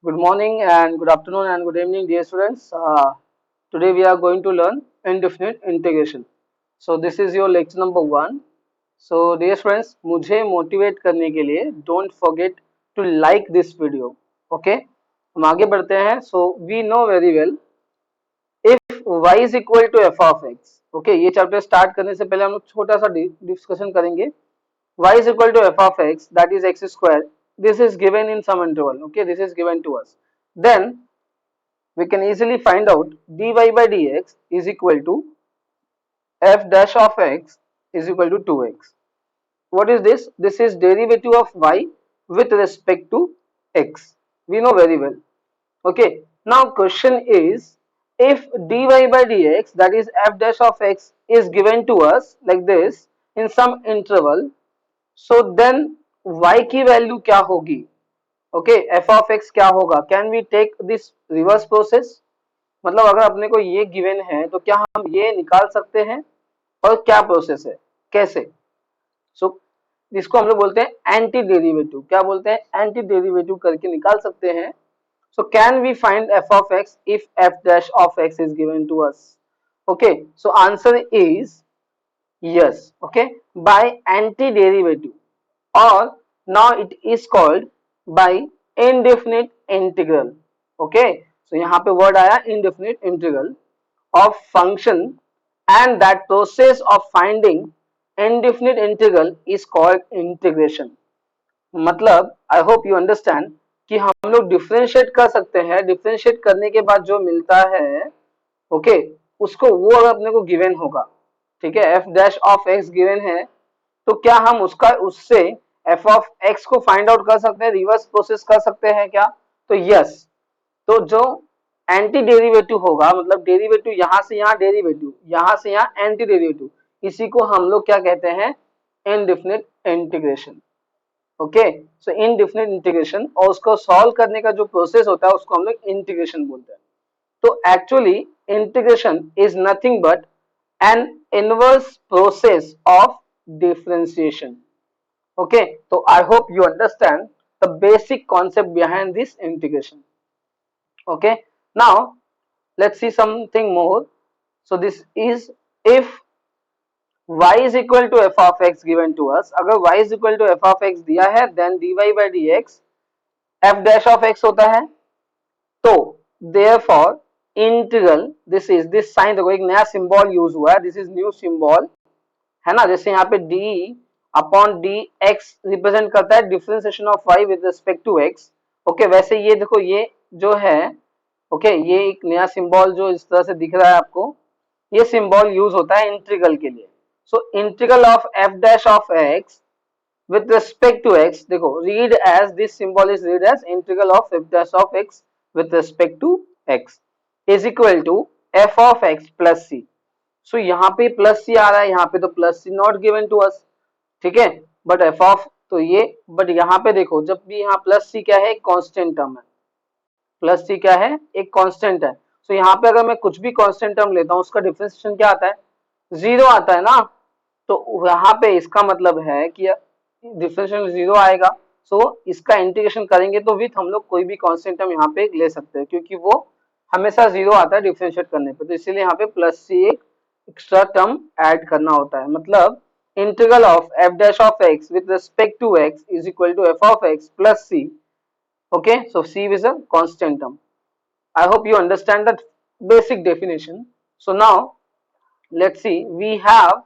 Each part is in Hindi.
Good morning and good afternoon and good evening, dear students. Today we are going to learn indefinite integration. So this is your lecture number one. So dear friends, मुझे motivate करने के लिए don't forget to like this video. Okay? हम आगे बढ़ते हैं. So we know very well if y is equal to f of x. Okay? ये चैप्टर स्टार्ट करने से पहले हम लोग छोटा सा डिस्कशन करेंगे. Y is equal to f of x, that is x square. This is given in some interval. Okay? This is given to us. Then we can easily find out dy by dx is equal to f dash of x is equal to 2x. What is this? This is derivative of y with respect to x. We know very well. Okay. Now question is, if dy by dx, that is f dash of x, is given to us like this in some interval, so then y की वैल्यू क्या होगी? ओके, एफ ऑफ एक्स क्या होगा? Can we take this reverse process? मतलब अगर अपने को ये गिवन है तो क्या हम ये निकाल सकते हैं? और क्या प्रोसेस है, कैसे? सो इसको हम लोग बोलते हैं एंटी डेरिवेटिव. क्या बोलते हैं? एंटी डेरिवेटिव करके निकाल सकते हैं. So can we find f of x if f dash of x is given to us? Okay, so answer is yes. Okay, by anti derivative, और now it is called by indefinite integral. Okay, so यहाँ पे वर्ड आया indefinite integral of function, and that process of finding indefinite integral is called integration. मतलब आई होप यू अंडरस्टैंड कि हम लोग डिफरेंशिएट कर सकते हैं. डिफरेंशिएट करने के बाद जो मिलता है, ओके, उसको वो अगर अपने को गिवन होगा, ठीक है, F dash of x given है, तो क्या हम उससे एफ ऑफ एक्स को फाइंड आउट कर सकते हैं, रिवर्स प्रोसेस कर सकते हैं क्या? तो यस. तो जो एंटी डेरिवेटिव होगा, मतलब डेरिवेटिव यहां से यहां, डेरिवेटिव यहां से यहां, एंटी डेरिवेटिव, इसी को हम लोग क्या कहते हैं? Indefinite integration. ओके, सो इनडेफिनिट इंटीग्रेशन, और उसको सॉल्व करने का जो प्रोसेस होता है उसको हम लोग इंटीग्रेशन बोलते हैं. तो actually integration is nothing but an inverse process of differentiation. Okay, तो I hope you understand the basic concept behind this integration. Okay, now let's see something more. So this is if y is equal to f of x given to us. अगर y is equal to f of x दिया है, then dy by dx f dash of x होता है. तो therefore integral, this sign, देखो एक नया सिंबल यूज हुआ है, दिस इज न्यू सिंबल, है ना. जैसे यहाँ पे d upon d x represent करता है differentiation of y with respect to x. Okay, वैसे ये देखो, ये जो है, ओके, ये एक नया सिंबल जो इस तरह से दिख रहा है आपको, ये सिंबल यूज होता है इंटीग्रल के लिए. So integral of f dash of x with respect to x, देखो, read as this symbol is read as integral of f dash of x with respect to x is equal to f of x plus c. So यहाँ पे प्लस सी आ रहा है, यहाँ पे तो plus c not given to us, ठीक है, बट एफ ऑफ, तो ये, बट यहाँ पे देखो, जब भी यहाँ प्लस सी क्या है, कांस्टेंट टर्म है. प्लस सी क्या है? एक कांस्टेंट है. सो यहाँ पे अगर मैं कुछ भी कांस्टेंट टर्म लेता हूँ, उसका डिफरेंशिएशन क्या आता है? जीरो आता है ना. तो यहाँ पे इसका मतलब है कि डिफरेंशिएशन जीरो आएगा. सो इसका इंटीग्रेशन करेंगे तो विथ हम लोग कोई भी कांस्टेंट टर्म यहाँ पे ले सकते हैं, क्योंकि वो हमेशा जीरो आता है डिफरेंशिएट करने पे. तो इसीलिए यहाँ पे प्लस सी एक एक्स्ट्रा टर्म ऐड करना होता है. मतलब integral of f dash of x with respect to x is equal to f of x plus c. Okay, so C is a constant term. I hope you understand that basic definition. So now let's see, we have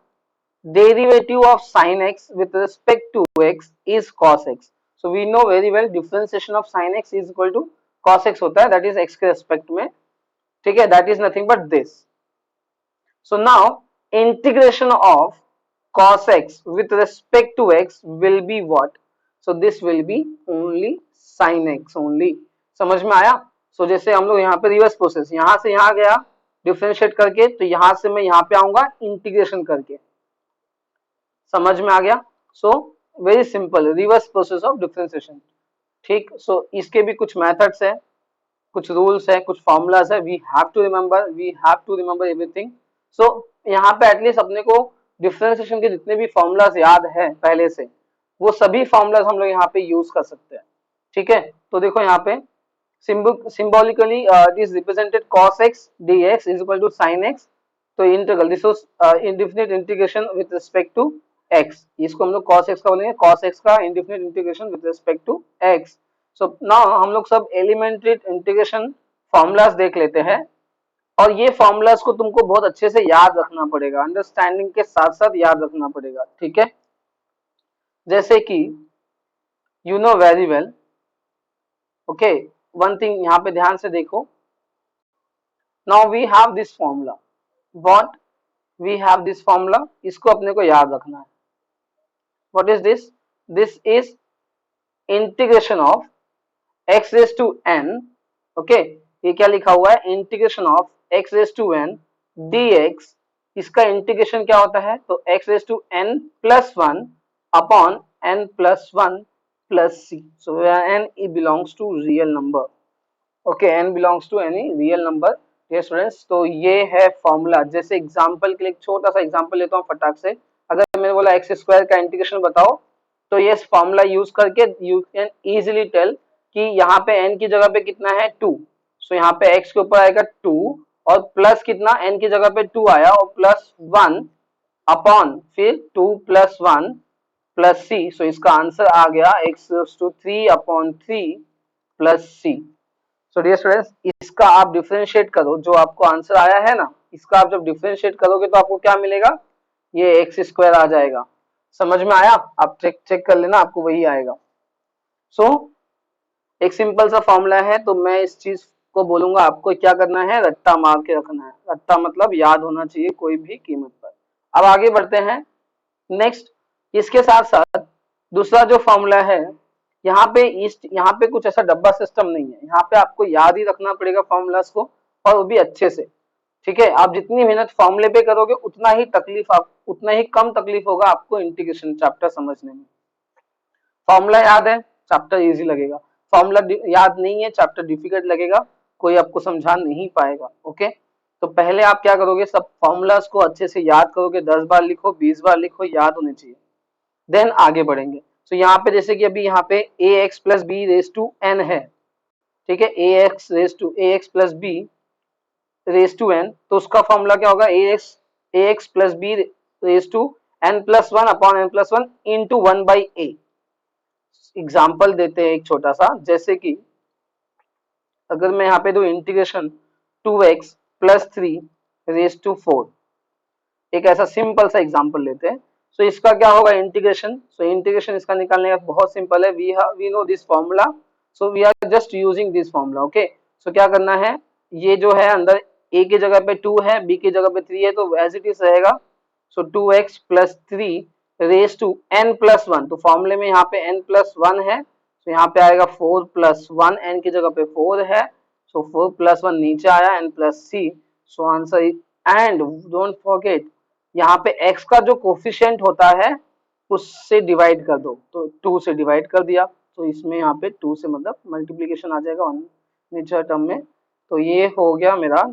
derivative of sin x with respect to x is cos x. So we know very well differentiation of sin x is equal to cos x होता है, that is x के respect में, ठीक है, that is nothing but this. So now integration of cos x with respect to x will be what? So this will be only sin x only. समझ में आया? सो जैसे हम लोग यहाँ पे रिवर्स प्रोसेस, यहाँ से यहाँ गया डिफरेंशिएट करके, तो यहाँ से मैं यहाँ पे आऊंगा इंटीग्रेशन करके. समझ में आ गया? So very simple reverse process of differentiation. ठीक, सो इसके भी कुछ मेथड्स है, कुछ रूल्स है, कुछ फॉर्मूलाज है. We have to remember everything. So यहाँ पे एटलीस्ट अपने को डिफरेंशिएशन के जितने भी फॉर्मूलाज याद है पहले से, वो सभी फॉर्मूलाज हम लोग यहाँ पे यूज कर सकते हैं. ठीक है, तो देखो यहाँ पे Symbolically it is represented cos x dx is equal to sin x. तो integral this was indefinite integration with respect to x, इसको हम लोग cos x का बोलेंगे, cos x का indefinite integration with respect to x. So now हम लोग सब एलिमेंट्री इंटीग्रेशन फॉर्मूलाज देख लेते हैं, और ये फॉर्मूलाज को तुमको बहुत अच्छे से याद रखना पड़ेगा, अंडरस्टैंडिंग के साथ साथ याद रखना पड़ेगा, ठीक है. जैसे कि you know very well, okay, one thing यहाँ पे ध्यान से देखो. Now we have this formula, what we have this formula, इसको अपने को याद रखना है. What is this? This is integration of x raise to n, okay, ये क्या लिखा हुआ है, integration of x raise to n dx. इसका इंटीग्रेशन क्या होता है, तो x raise to n plus 1 upon n plus 1 plus c. So n belongs to real number, okay, n belongs to any real number. Yes students, तो ये है फॉर्मूला. जैसे एग्जांपल के लिए छोटा सा एग्जांपल लेता हूँ फटाक से. अगर मैंने बोला x स्क्वायर का इंटीग्रेशन बताओ, तो ये फॉर्मूला यूज करके यू कैन इजीली टेल कि यहाँ पे n की जगह पे कितना है 2. सो यहाँ पे x के ऊपर आएगा 2 और प्लस कितना n की जगह पे 2 आया और प्लस 1 अपॉन फिर 2 प्लस 1 प्लस c. सो इसका आंसर आ गया x to 3 upon 3 plus c. So dear students, इसका आप डिफरेंशिएट करो, जो आपको आंसर आया है ना, इसका आप जब डिफरेंशिएट करोगे तो आपको क्या मिलेगा, ये एक्स स्क्वायर आ जाएगा. समझ में आया? आप चेक कर लेना, आपको वही आएगा. सो एक सिंपल सा फॉर्मूला है, तो मैं इस चीज को बोलूंगा आपको क्या करना है, रट्टा मार के रखना है. रट्टा मतलब याद होना चाहिए कोई भी कीमत पर. अब आगे बढ़ते हैं नेक्स्ट. इसके साथ साथ दूसरा जो फॉर्मूला है, यहाँ पे कुछ ऐसा डब्बा सिस्टम नहीं है, यहाँ पे आपको याद ही रखना पड़ेगा फॉर्मूलाज को, और वो भी अच्छे से, ठीक है. आप जितनी मेहनत फॉर्मूले पे करोगे उतना ही कम तकलीफ होगा आपको इंटीग्रेशन चैप्टर समझने में. फॉर्मूला याद है, चैप्टर इजी लगेगा. फॉर्मूला याद नहीं है, चैप्टर डिफिकल्ट लगेगा, कोई आपको समझा नहीं पाएगा. ओके, तो पहले आप क्या करोगे, सब फॉर्मूलाज को अच्छे से याद करोगे, 10 बार लिखो, 20 बार लिखो, याद होने चाहिए, देन आगे बढ़ेंगे. तो यहाँ पे जैसे कि अभी यहाँ पे a x plus b raise to n है, ठीक है, a x plus b raise to n, तो उसका फॉर्मूला क्या होगा, a x plus b raise to n plus 1 upon n plus 1 into 1 by a. Example देते हैं एक छोटा सा, जैसे कि अगर मैं यहाँ पे दो integration 2x plus 3 raise to 4, एक ऐसा सिंपल सा एग्जांपल लेते हैं. सो इसका क्या होगा इंटीग्रेशन, सो इंटीग्रेशन इसका निकालने का बहुत सिंपल है. We know this formula, so we are just using this formula. Okay, so क्या करना है, ये जो है अंदर a की जगह पे 2 है, b की जगह पे 3 है, तो एज इट इज रहेगा. So 2x plus 3 raise to n plus 1, तो फॉर्मूले में यहाँ पे n प्लस 1 है, तो यहाँ पे आएगा 4 प्लस 1, n की जगह पे 4 है, सो 4 प्लस 1 नीचे आया, n plus c. So answer is, and don't forget यहाँ पे x का जो कोफिशिएंट होता है उससे डिवाइड कर दो, तो 2 से डिवाइड कर दिया, तो इसमें यहाँ पे 2 से मतलब मल्टीप्लीकेशन आ जाएगा नीचे टर्म में. तो ये हो गया मेरा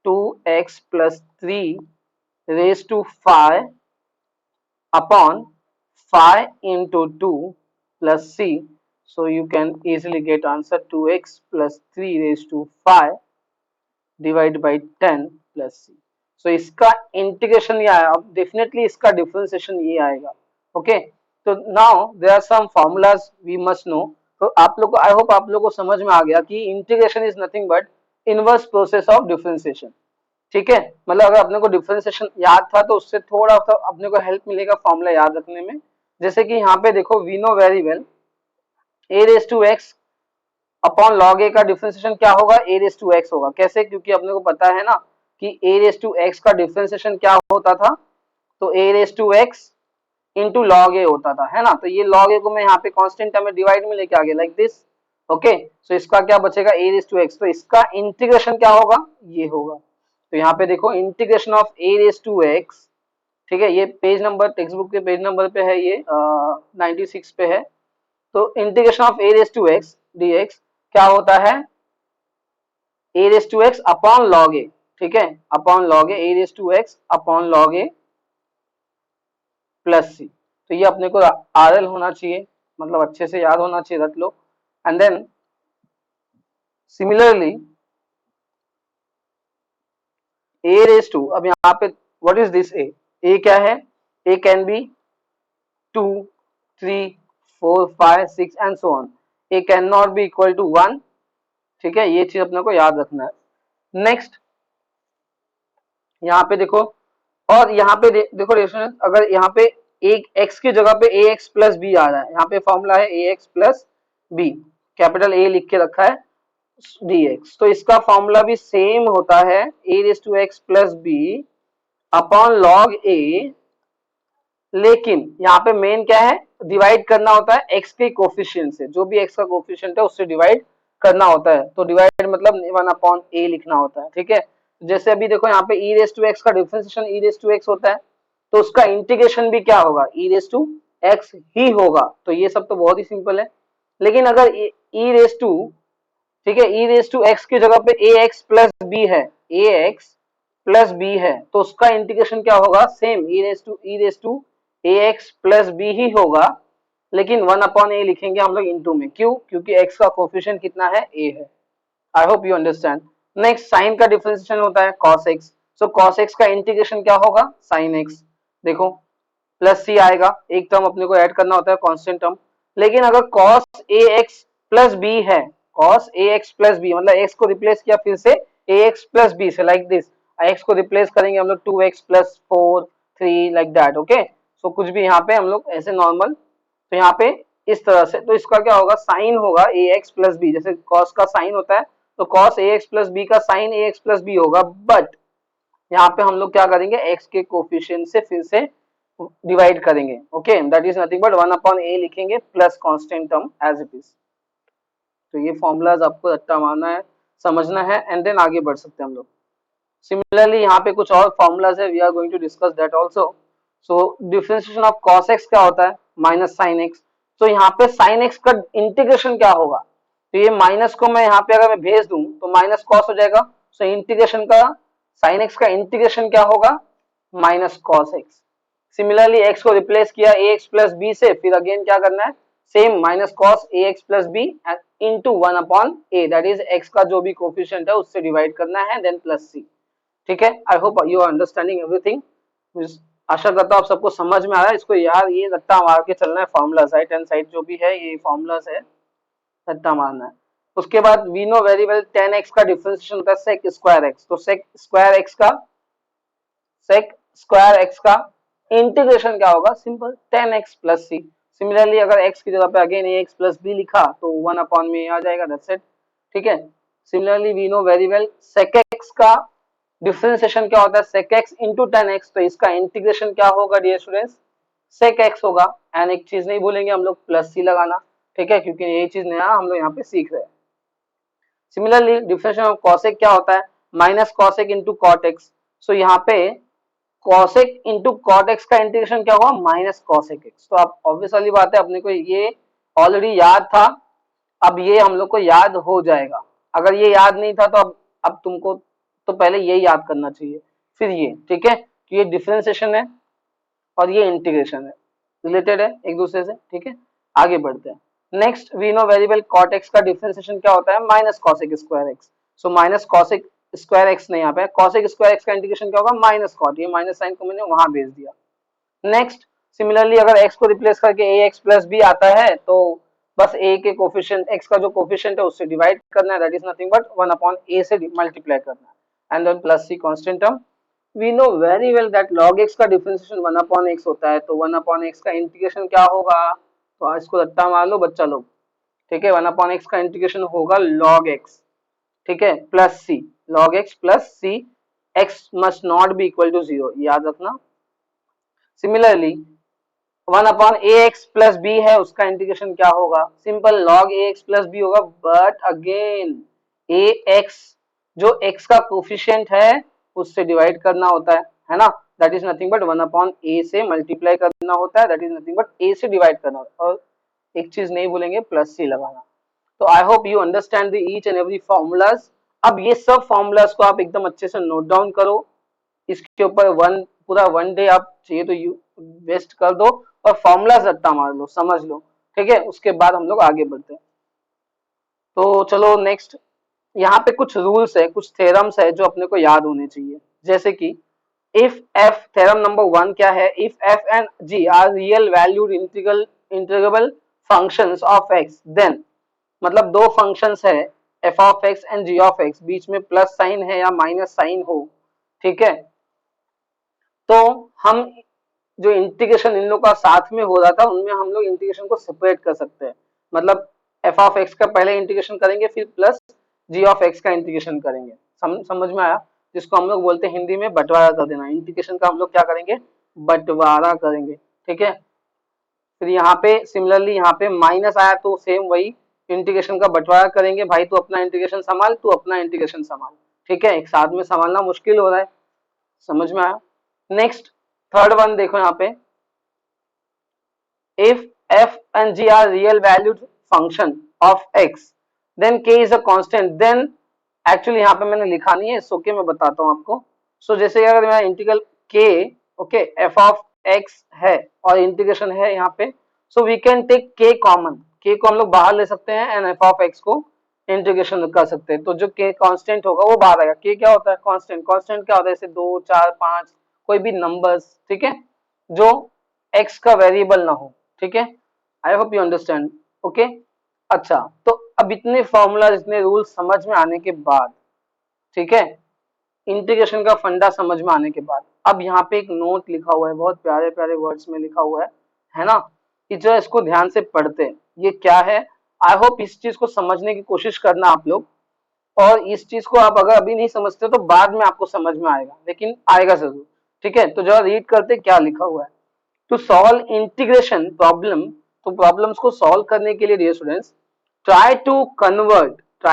2x plus 3 raise to 5 upon 5 into 2 plus c. so you can easily get answer 2x plus 3 raised to 5 divided by 10 plus c. so इसका इंटीग्रेशन ये आया, अब डेफिनेटली इसका डिफरेंशिएशन ये आएगा. ओके, तो now there are some formulas we must know. तो आप लोग को, आई होप आप लोग को समझ में आ गया कि integration is nothing but inverse process of differentiation. ठीक है, मतलब अगर अपने को डिफरेंशिएशन याद था तो उससे थोड़ा सा अपने को हेल्प मिलेगा फॉर्मूला याद रखने में. जैसे कि यहाँ पे देखो, we know very well a raise to x upon log a का डिफरेंशिएशन क्या होगा, a रेज टू x होगा. कैसे? क्योंकि अपने को पता है ना कि a रेज टू x का डिफरेंशिएशन क्या होता था, तो a raise to x into log a होता था, है ना. तो ये लॉग ए को मैं यहाँ पे कांस्टेंट टर्म में डिवाइड में लेके आ गया लाइक दिस. ओके, सो इसका क्या बचेगा, a रेज टू x, तो इसका इंटीग्रेशन क्या होगा, ये होगा. तो यहाँ पे देखो integration of a raise to x, ठीक है, ये पेज नंबर टेक्स्ट बुक के पेज नंबर पे है, ये 96 पे है. तो integration of a raise to x dx क्या होता है, a raise to x upon log a, ठीक है, upon log a, a raise to x upon log a plus c. तो ये अपने को आरएल होना चाहिए, मतलब अच्छे से याद होना चाहिए, रट लो. And then similarly a raise to, अब यहाँ पे व्हाट इज दिस ए क्या है, a can be 2, 3, 4, 5, 6 and so on, a can not be equal to 1, ठीक है, ये चीज अपने को याद रखना है। नेक्स्ट यहाँ पे देखो, और यहाँ पे देखो रेशोनेंस, अगर यहाँ पे एक x की जगह पे ए एक्स प्लस बी आ रहा है, यहाँ पे फॉर्मूला है a x plus b, capital a लिख के रखा है dx, तो इसका फॉर्मूला भी सेम होता है a raise to x plus b upon log a, लेकिन यहाँ पे मेन क्या है, डिवाइड करना होता है x के कोफिशिएंट से, जो भी x का कोफिशिएंट है उससे डिवाइड करना होता है, तो डिवाइड मतलब 1 अपॉन a लिखना होता है, ठीक है। जैसे अभी देखो यहाँ पे e रेस टू x का differentiation e raise to x होता है, तो उसका इंटीग्रेशन भी क्या होगा, e रेस टू x ही होगा, तो ये सब तो बहुत ही सिंपल है। लेकिन अगर e रेस टू, ठीक है, e रेस टू x की जगह पे ए एक्स प्लस बी है, ए एक्स प्लस बी है, तो उसका इंटीग्रेशन क्या होगा, same e raise to a x plus b ही होगा, लेकिन 1 अपॉन ए लिखेंगे हम लोग इनटू में, क्यों, क्योंकि x का कोफिशिएंट कितना है, a है। I hope you understand. Next sine का डिफरेंशिएशन होता है cos x, so cos x का इंटीग्रेशन क्या होगा, sin x, देखो प्लस सी आएगा, एक टर्म अपने को ऐड करना होता है कांस्टेंट टर्म, लेकिन अगर cos ax प्लस बी है, cos ax प्लस बी मतलब x को रिप्लेस किया फिर से ax प्लस बी से, लाइक दिस, x को रिप्लेस करेंगे हम लोग 2x plus 4 3 like that, okay. So कुछ भी यहाँ पे हम लोग ऐसे नॉर्मल, तो यहाँ पे इस तरह से, तो इसका क्या होगा, साइन होगा ax प्लस बी, जैसे cos का साइन होता है तो cos ax प्लस बी का साइन ax प्लस बी होगा, बट यहाँ पे हम लोग क्या करेंगे, x के कोफिशिएंट से फिर से डिवाइड करेंगे, okay, that is nothing but 1 upon a लिखेंगे plus constant term as it is. तो ये फॉर्मूलाज आपको रट्टा मारना है, समझना है, एंड देन आगे बढ़ सकते हैं हम लोग। सिमिलरली यहाँ पे कुछ और फॉर्मूलाज है, we are going to discuss that also. So differentiation of cos x क्या होता है, माइनस sin x, तो यहाँ पे sin x का इंटीग्रेशन क्या होगा, तो ये माइनस को मैं यहाँ पे अगर मैं भेज दूं तो माइनस कॉस हो जाएगा, सो इंटीग्रेशन का sin x का इंटीग्रेशन क्या होगा, minus cos x। Similarly x को रिप्लेस किया ax प्लस बी से, फिर अगेन क्या करना है, same minus cos ax plus b into 1 upon a, that is x का जो भी कोफिशिएंट है उससे डिवाइड करना है, देन प्लस c, ठीक है। I hope you are understanding everything, आशा करता हूँ आप सबको समझ में आ रहा है। इसको यार ये रट्टा मार के चलना है, फॉर्मूला राइट हैंड साइड जो भी है ये फॉर्मूलाज है, रट्टा मारना है। उसके बाद we know very well tan x का डिफरेंशिएशन होता है sec स्क्वायर x, तो sec स्क्वायर x का इंटीग्रेशन क्या होगा, simple tan x plus c। Similarly अगर x की जगह पे अगेन ax प्लस b लिखा तो 1 अपॉन में आ जाएगा, दैट्स इट, ठीक है। Similarly we know very well sec x का डिफरेंशिएशन क्या होता है, sec x into tan x, तो इसका इंटीग्रेशन क्या होगा डियर स्टूडेंट्स, sec x होगा, एंड एक चीज नहीं भूलेंगे हम लोग प्लस c लगाना, ठीक है, क्योंकि ये चीज नया हम लोग यहाँ पे सीख रहे हैं। सिमिलरली डिफरेंशिएशन ऑफ cosec क्या होता है, minus cosec into cot x, सो यहाँ पे cosec इंटू cot x का इंटीग्रेशन क्या होगा, माइनस cosec x, तो आप ऑब्वियस वाली बात है अपने को ये ऑलरेडी याद था, अब ये हम लोग को याद हो जाएगा, अगर ये याद नहीं था तो अब तुमको तो पहले ये याद करना चाहिए, फिर ये, ठीक है, तो ये डिफरेंशिएशन है और ये इंटीग्रेशन है, रिलेटेड है एक दूसरे से, ठीक है। आगे बढ़ते हैं। Next we know very well cot x का डिफरेंशिएशन क्या होता है, minus cosec square x, so minus cosec square x नहीं, यहाँ पे cosec स्क्वायर x का इंटीग्रेशन क्या होगा, माइनस cot, ये माइनस साइन को मैंने वहां भेज दिया। नेक्स्ट सिमिलरली अगर x को रिप्लेस करके ax प्लस बी आता है तो बस a के कोफिशिएंट, x का जो कोफिशिएंट है उससे डिवाइड करना है, that is nothing but 1 upon a से मल्टीप्लाई करना है, and then plus c constant term. We know very well that log x का डिफरेंशिएशन 1 अपॉन x होता है, तो 1 अपॉन x का इंटीग्रेशन क्या होगा, तो इसको रट्टा मार लो बच्चा लोग, ठीक है, 1 अपॉन x का इंटीग्रेशन होगा log x, ठीक है, plus c, log x plus c, x must not be equal to 0, याद रखना। Similarly 1 upon a x plus b है, उसका इंटीग्रेशन क्या होगा, simple log a x plus b होगा, बट अगेन ए एक्स जो x का कोफिशिएंट है उससे डिवाइड करना होता है ना, that is nothing but 1 upon a से मल्टीप्लाई करना होता है, दैट इज नथिंग बट ए से डिवाइड करना होता है, और एक चीज नहीं भूलेंगे प्लस सी लगाना। तो I hope you understand the each and every formulas. अब ये सब फॉर्मूलाज को आप एकदम अच्छे से नोट डाउन करो, इसके ऊपर पूरा 1 डे आप चाहिए तो यू वेस्ट कर दो और फॉर्मूला रट्टा मार लो, समझ लो, ठीक है, उसके बाद हम लोग आगे बढ़ते हैं। तो चलो नेक्स्ट यहाँ पे कुछ रूल्स है, कुछ थ्योरम्स है जो अपने को याद होने चाहिए। जैसे कि इफ एफ, थ्योरम नंबर 1 क्या है, if f and g are real valued integrable functions of x, then मतलब दो फंक्शंस है f of x and g of x, बीच में प्लस साइन है या माइनस साइन हो, ठीक है, तो हम जो इंटीग्रेशन इन लोग का साथ में हो रहा था उनमें हम लोग इंटीग्रेशन को सेपरेट कर सकते हैं। मतलब एफ ऑफ एक्स का पहले इंटीग्रेशन करेंगे, फिर प्लस जी ऑफ एक्स का इंटीग्रेशन करेंगे। समझ में आया? जिसको हम लोग बोलते हैं हिंदी में बंटवारा कर देना। इंटीग्रेशन का हम लोग क्या करेंगे, बंटवारा करेंगे, ठीक है। फिर यहाँ पे सिमिलरली यहाँ पे माइनस आया तो सेम वही इंटीग्रेशन का बंटवारा करेंगे। भाई तू अपना इंटीग्रेशन संभाल, तू अपना इंटीग्रेशन संभाल, ठीक है। एक साथ में संभालना मुश्किल हो रहा है, समझ में आया? नेक्स्ट थर्ड वन देखो यहाँ पे, if f and g are real valued function of x then k is a constant, then actually यहाँ पे मैंने लिखा नहीं है, सो के मैं बताता हूँ आपको। सो जैसे अगर मेरा integral k, okay, f of x है और इंटीग्रेशन है यहाँ पे, so we can take k common, k को हम लोग बाहर ले सकते हैं एंड f ऑफ x को इंटीग्रेशन कर सकते हैं। तो जो k कांस्टेंट होगा वो बाहर आएगा। k क्या होता है, कांस्टेंट। कांस्टेंट क्या होता है, जैसे 2 4 5 कोई भी नंबर्स, ठीक है, जो x का वेरिएबल ना हो, ठीक है। I hope you understand, okay. अच्छा, तो अब इतने फॉर्मूला, इतने रूल समझ में आने के बाद, ठीक है, इंटीग्रेशन का फंडा समझ में आने के बाद, अब यहाँ पे एक नोट लिखा हुआ है, बहुत प्यारे प्यारे वर्ड्स में लिखा हुआ है ना, कि जो इसको ध्यान से पढ़ते हैं ये क्या है। आई होप इस चीज को समझने की कोशिश करना आप लोग, और इस चीज को आप अगर अभी नहीं समझते तो बाद में आपको समझ में आएगा, लेकिन आएगा जरूर, ठीक है। तो जरा रीड करते क्या लिखा हुआ है। टू सॉल्व इंटीग्रेशन प्रॉब्लम, तो प्रॉब्लम्स को सॉल्व करने के लिए dear students, try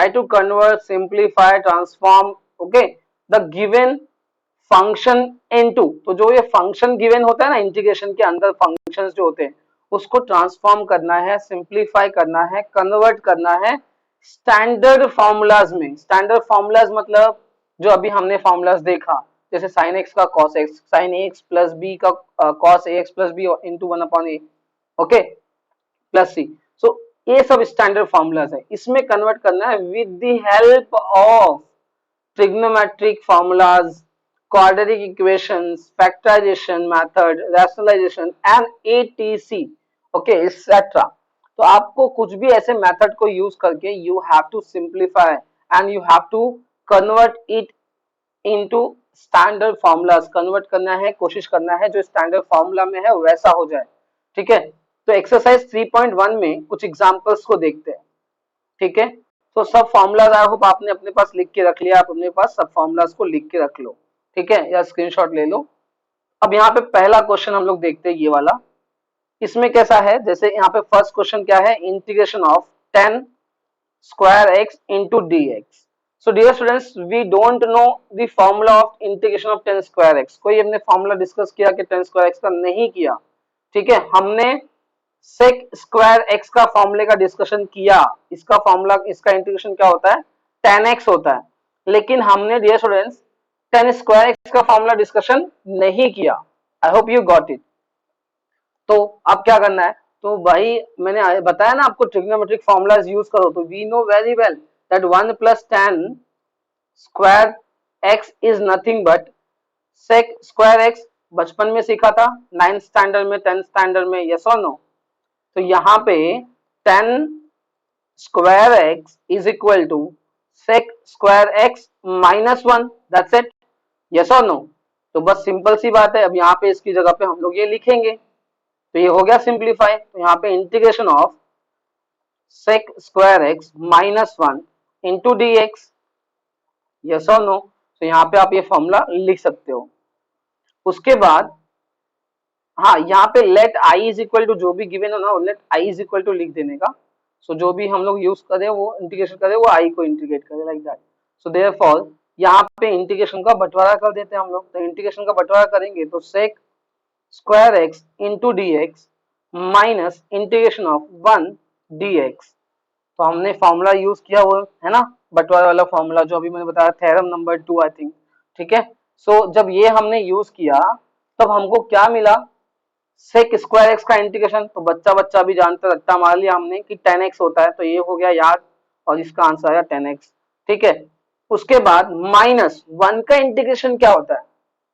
to convert simplify transform, okay, the given function into, तो जो ये फंक्शन गिवन होता है ना इंटीग्रेशन के अंदर, फंक्शंस जो होते हैं उसको ट्रांसफॉर्म करना है, सिंप्लीफाई करना है, कन्वर्ट करना है स्टैंडर्ड फॉर्मूलाज में। स्टैंडर्ड फॉर्मूलाज मतलब जो अभी हमने फॉर्मूलाज देखा, जैसे साइन एक्स का cos x, sine x plus b का cos a x plus b into 1/a, okay, plus c. So ये सब स्टैंडर्ड फॉर्मूलाज है, इसमें कन्वर्ट करना है with the help of trigonometric formulas, quadratic equations, factorization method, rationalization and etc. Okay, etc. तो आपको कुछ भी ऐसे मेथड को यूज करके you have to simplify and you have to convert it into standard formulas, convert करना है, कोशिश करना है जो स्टैंडर्ड फॉर्मूला में है वैसा हो जाए, ठीक है। तो एक्सरसाइज 3.1 में कुछ एग्जांपल्स को देखते हैं, ठीक है। तो सब फॉर्मूलाज आई होप आपने अपने पास लिख के रख लिया, आप अपने पास सब फॉर्मूलाज को लिख के रख लो, ठीक है, या स्क्रीनशॉट ले लो। अब यहाँ पे पहला क्वेश्चन हम लोग देखते हैं ये वाला। इसमें कैसा है, जैसे यहाँ पे फर्स्ट क्वेश्चन क्या है, integration of 10 square x into d x. So dear students, we don't know the formula of integration of 10 square x. कोई हमने फॉर्मूला डिस्कस किया कि 10 स्क्वायर एक्स का? नहीं किया, ठीक है। हमने सेक स्क्वायर एक्स का फॉर्मूले का डिस्कशन किया, इसका फॉर्मूला, इसका इंटीग्रेशन क्या होता है, tan x होता है। लेकिन हमने डियर स्टूडेंट्स 10 स्क्वायर एक्स का फॉर्मूला डिस्कशन नहीं किया। आई होप यू गॉट इट। तो अब क्या करना है, तो भाई मैंने बताया ना आपको ट्रिग्नोमेट्रिक फॉर्मूलाज यूज करो, तो we know very well that 1 + tan square x is nothing but sec square x. बचपन में सीखा था, 9th स्टैंडर्ड में, 10th स्टैंडर्ड में, यस और नो? तो यहाँ पे 10 square x is equal to sec square x minus 1, that's it, yes और नो? तो बस सिंपल सी बात है। अब यहाँ पे इसकी जगह पे हम लोग ये लिखेंगे, तो ये हो गया सिंप्लीफाई। तो यहाँ पे integration of sec square x minus 1 into d x, yes और नो? तो यहाँ पे आप ये फॉर्मूला लिख सकते हो। उसके बाद हाँ, यहाँ पे let I is equal to, जो भी गिवन हो ना, let I is equal to लिख देने का। सो जो भी हम लोग यूज करें, वो इंटीग्रेशन करें, वो आई को इंटीग्रेट करें, लाइक दैट। सो देयरफॉर यहाँ पे इंटीग्रेशन का बंटवारा कर देते हैं हम लोग। तो इंटीग्रेशन का बंटवारा करेंगे तो sec square x into d x minus integration of 1 d x. तो हमने फॉर्मूला यूज किया वो है ना, बंटवारा वाला फॉर्मूला जो अभी मैंने बताया, थ्योरम नंबर 2 आई थिंक, ठीक है। सो जब ये हमने यूज किया तब हमको क्या मिला, सेक स्क्वायर एक्स का इंटीग्रेशन। तो बच्चा बच्चा भी जानते, रट्टा मार लिया हमने कि 10x होता है, तो ये हो गया याद, और इसका आंसर आया 10x। ठीक है। उसके बाद माइनस 1 का इंटीग्रेशन क्या होता है?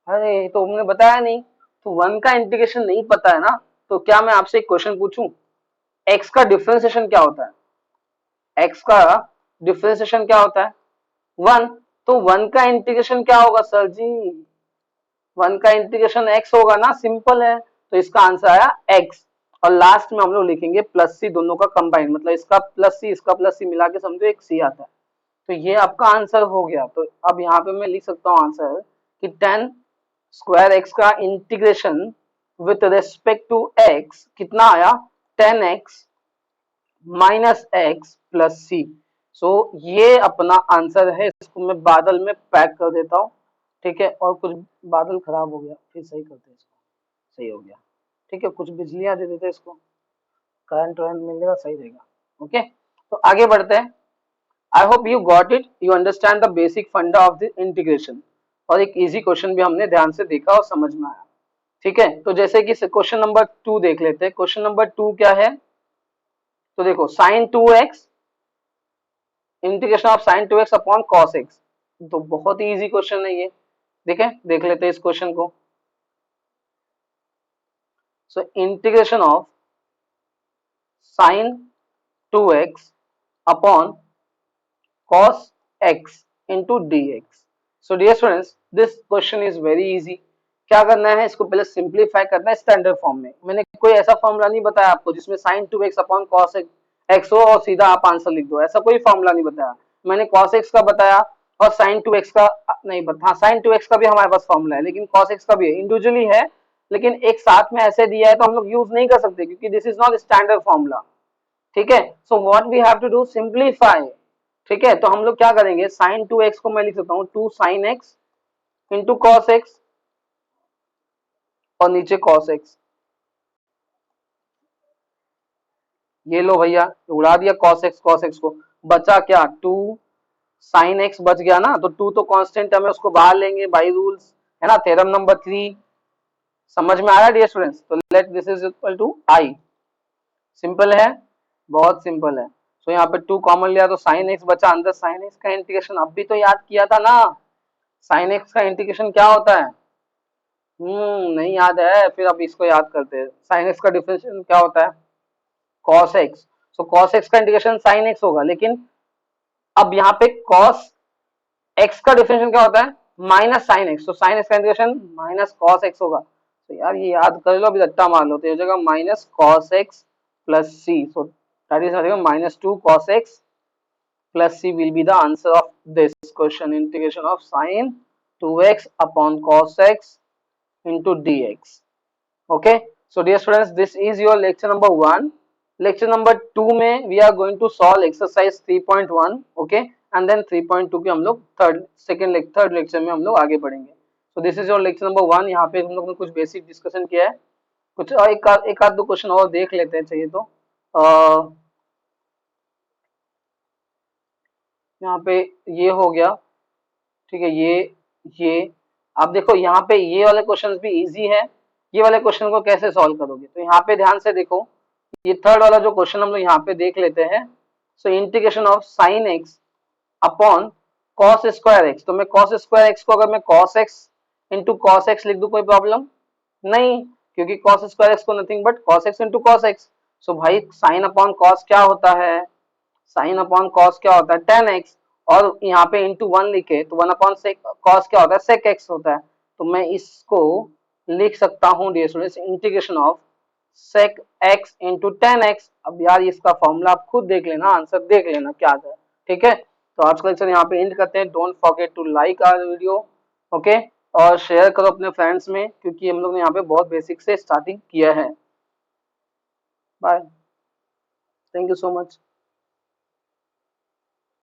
अरे तो हमने बताया नहीं, तो 1 का इंटीग्रेशन नहीं पता है ना, तो क्या मैं आपसे एक क्वेश्चन पूछूं, x का डिफरेंशिएशन क्या होता है? x का डिफरेंशिएशन क्या होता है? 1। तो 1 का इंटीग्रेशन क्या होगा सर जी? 1 का इंटीग्रेशन x होगा ना, सिंपल है। तो इसका आंसर आया x। और लास्ट में हम लोग लिखेंगे प्लस सी, दोनों का कंबाइन, मतलब इसका प्लस सी इसका प्लस सी मिला के समझो एक सी आता है। तो ये आपका आंसर हो गया। तो अब यहाँ पे मैं लिख सकता हूँ आंसर कि 10 स्क्वायर एक्स का integration with respect to x कितना आया? 10x minus x plus c. So ये अपना आंसर है। इसको मैं बादल में पैक कर देता हूँ, ठीक है। और कुछ बादल खराब हो गया, फिर सही करते हैं इसको। सही हो गया, ठीक है। कुछ बिजलियां दे देते हैं इसको, करंट वरंट मिलेगा, सही रहेगा। ओके, तो आगे बढ़ते हैं। आई hope you got it, you understand the basic फंडा ऑफ द इंटीग्रेशन। और एक इजी क्वेश्चन भी हमने ध्यान से देखा और समझ में आया, ठीक है। तो जैसे कि क्वेश्चन नंबर 2 देख लेते हैं। क्वेश्चन नंबर 2 क्या है? तो देखो sine 2x, integration of sine 2x upon cos x. तो बहुत ही इजी क्वेश्चन है ये, देख लेते हैं इस क्वेश्चन को। सो integration of sine 2x upon cos x into dx. So dear students, this question is very easy. क्या करना है, इसको पहले सिंप्लीफाई करना है स्टैंडर्ड फॉर्म में। मैंने कोई ऐसा फॉर्मूला नहीं बताया आपको जिसमें sin 2x upon cos x हो और सीधा आप आंसर लिख दो, ऐसा कोई फॉर्मूला नहीं बताया। मैंने cos x का बताया और sin 2x का नहीं बताया। sin 2x का भी हमारे पास फॉर्मूला है, लेकिन cos x का भी है, इंडिविजुअली है, लेकिन एक साथ में ऐसे दिया है तो हम लोग यूज नहीं कर सकते क्योंकि this is not standard formula, ठीक है। So what we have to do, simplify, ठीक है। तो हम लोग क्या करेंगे, साइन 2x को मैं लिख सकता हूँ 2 sin x into cos x और नीचे cos x। ये लो भैया, उड़ा दिया cos x को, बचा क्या? 2 sin x बच गया ना, तो 2 तो कांस्टेंट है, उसको बाहर लेंगे बाई रूल्स, है ना। थ्योरम नंबर 3 समझ में आया डियर स्टूडेंट्स? तो let this is equal to I. Simple है, बहुत सिंपल है। तो यहाँ पे 2 कॉमन लिया तो sin x बचा, अंदर sin x का इंटीग्रेशन अब भी तो याद किया था ना। sin x का इंटीग्रेशन क्या होता है? नहीं याद है, फिर अब इसको याद करते हैं। sin x का डिफरेंशियल क्या होता है? cos x। So cos x का इंटीग्रेशन sin x होगा, लेकिन अब यहाँ पे cos x का डिफरेंशियल क्या होता है? Minus sine x. तो साइन एक्स का इंटीग्रेशन माइनस कॉस एक्स होगा। तो यार ये याद कर लो, अभी रट्टा मार लो, तो ये हो जाएगा minus cos x plus c. So that is minus 2 cos x plus c will be the answer of this question, integration of sin 2x upon cos x into dx. Okay, so dear students, this is your lecture number 1. Lecture number 2 में we are going to solve exercise 3.1, okay, and then 3.2 के हम लोग थर्ड लेक्चर में हम लोग आगे बढ़ेंगे। So this is your lecture number 1. यहाँ पे हम लोग ने कुछ बेसिक डिस्कशन किया है, कुछ एक आध दो क्वेश्चन और देख लेते हैं चाहिए तो। यहाँ पे ये हो गया, ठीक है। ये आप देखो, यहाँ पे ये वाले क्वेश्चन भी इजी है। ये वाले क्वेश्चन को कैसे सॉल्व करोगे, तो यहाँ पे ध्यान से देखो, ये थर्ड वाला जो क्वेश्चन हम लोग यहाँ पे देख लेते हैं। So integration of sine x upon cos square x. तो मैं कॉस स्क्वायर एक्स को अगर मैं cos x into cos x लिख दूं, कोई प्रॉब्लम नहीं, क्योंकि कॉस स्क्वायर एक्स को nothing but cos x into cos x. So भाई साइन अपॉन कॉस क्या होता है? साइन अपॉन कॉस क्या होता है? 10x। और यहाँ पे इंटू 1 लिखे तो 1 अपॉन सेक कॉस क्या होता है? सेक एक्स होता है। तो मैं इसको लिख सकता हूँ dear students, integration of sec x into 10x। अब यार इसका फॉर्मूला आप खुद देख लेना, आंसर देख लेना क्या आता है, ठीक है। तो आज का लेक्चर यहाँ पे एंड करते हैं। Don't forget to like our video, okay, और शेयर करो अपने फ्रेंड्स में, क्योंकि हम लोग ने यहाँ पे बहुत बेसिक से स्टार्टिंग किया है। Bye, thank you so much.